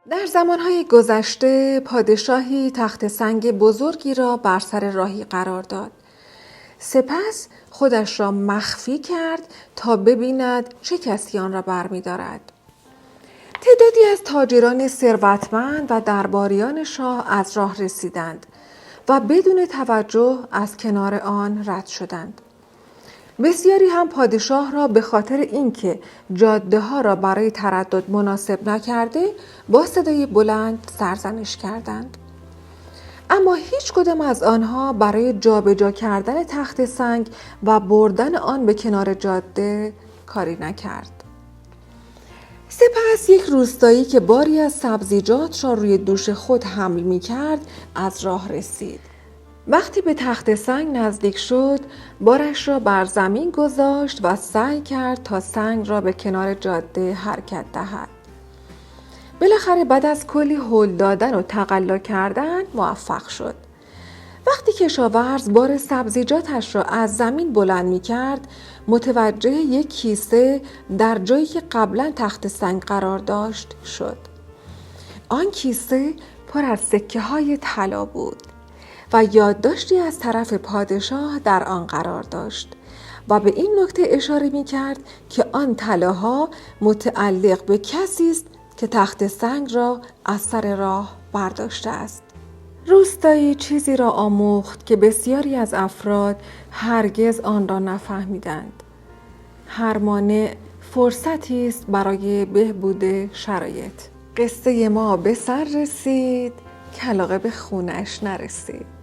در زمانهای گذشته پادشاهی تخت سنگ بزرگی را بر سر راهی قرار داد. سپس خودش را مخفی کرد تا ببیند چه کسی آن را برمی‌دارد. تعدادی از تاجران ثروتمند و درباریان شاه از راه رسیدند و بدون توجه از کنار آن رد شدند. بسیاری هم پادشاه را به خاطر اینکه جاده‌ها را برای تردد مناسب نکرده با صدای بلند سرزنش کردند. اما هیچ کدام از آنها برای جابجا کردن تخت سنگ و بردن آن به کنار جاده کاری نکرد. سپس یک روستایی که باری از سبزیجات را روی دوش خود حمل می کرد از راه رسید. وقتی به تخت سنگ نزدیک شد، بارش را بر زمین گذاشت و سعی کرد تا سنگ را به کنار جاده حرکت دهد. بالاخره بعد از کلی هل دادن و تقلا کردن موفق شد. وقتی کشاورز بار سبزیجاتش را از زمین بلند می کرد، متوجه یک کیسه در جایی که قبلا تخت سنگ قرار داشت شد. آن کیسه پر از سکه های طلا بود و یادداشتی از طرف پادشاه در آن قرار داشت و به این نکته اشاره می کرد که آن طلاها متعلق به کسی است که تخت سنگ را از سر راه برداشته است. روستایی چیزی را آموخت که بسیاری از افراد هرگز آن را نفهمیدند. هر مانع فرصتی است برای بهبود شرایط. قصه ما به سر رسید، کلاغه به خونش نرسید.